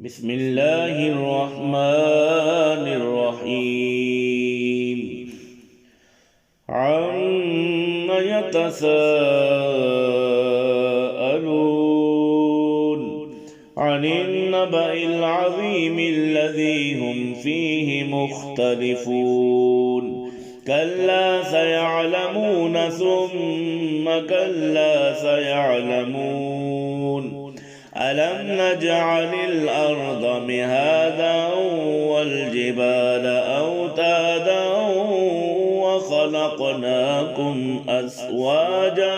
بسم الله الرحمن الرحيم. عم يتساءلون عن النبأ العظيم الذي هم فيه مختلفون كلا سيعلمون ثم كلا سيعلمون ألم نجعل الأرض مهادا والجبال أوتادا وخلقناكم أزواجا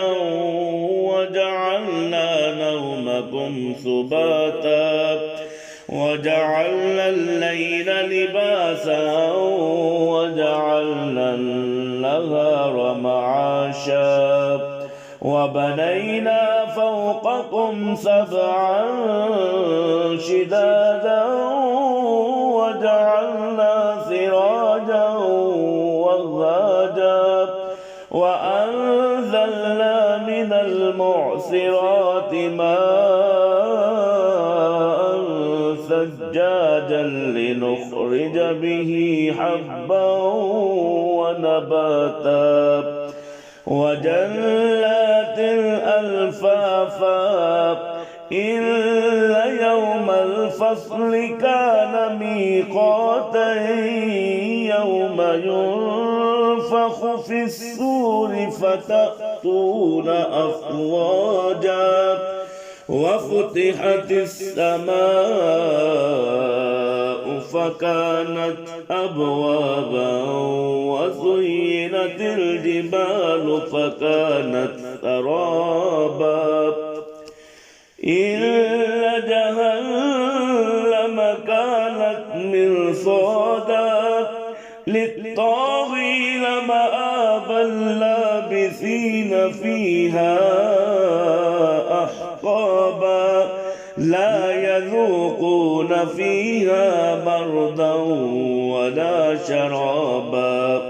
وجعلنا نومكم سباتا وجعلنا الليل لباسا وجعلنا النهار معاشا وبنينا فوقكم سبعا شدادا وجعلنا سراجا وهاجا وأنزلنا من المعصرات ماء ثجاجا لنخرج به حبا ونباتا وجنات ألفافا إن يوم الفصل كان ميقاتا يوم ينفخ في الصور فتأتون أفواجا وفتحت السماء فكانت أبوابا وزينت الجبال فكانت سرابا إن جهنم كانت مرصادا للطاغين مآبا لابثين فيها أحقابا لا يذوقون فيها بردا ولا شرابا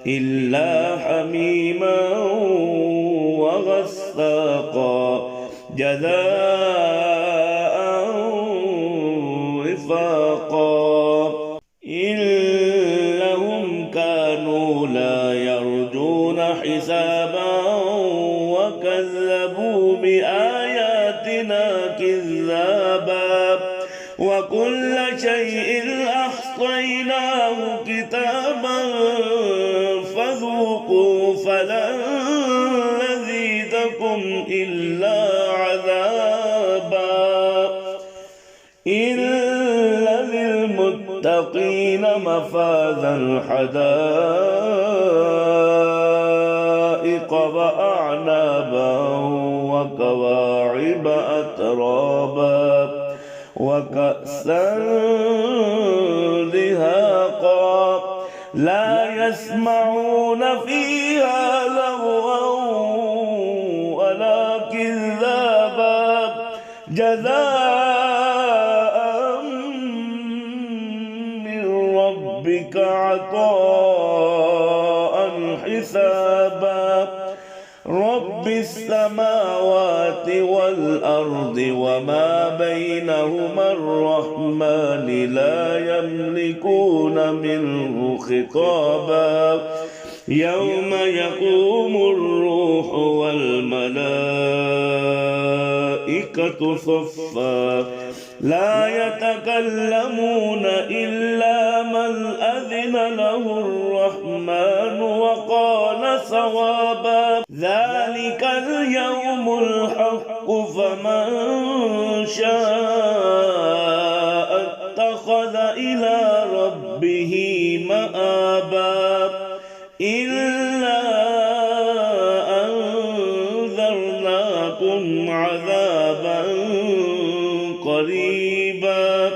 إلا حميما وغساقا جزاء وفاقا إنهم كانوا لا يرجون حسابا وكذبوا بآياتنا كذابا وكل شيء أحصيناه كتابا فذوقوا فلن نزيدكم إلا عذابا إن للمتقين مفازا حدائق وأعنابا وكواعب أترابا وكأسا دهاقا لا يسمعون فيها لغوا ولا كذابا جزاء من ربك عطاء حسابا رب السماوات والأرض وما بينهما الرحمن لا يملكون منه خطابا يوم يقوم الروح والملائكة صفا لا يتكلمون إلا من أذن له الرحمن وقال صوابا ذلك اليوم الحق فمن شاء اتخذ إلى ربه مآبا إنا أنذرناكم عذابا قريبا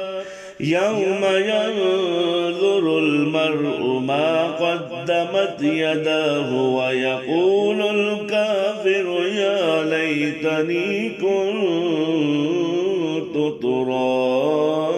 يوم ينظر المرء ما قدمت يداه ويقول الكافر يا ليتني كنت ترابا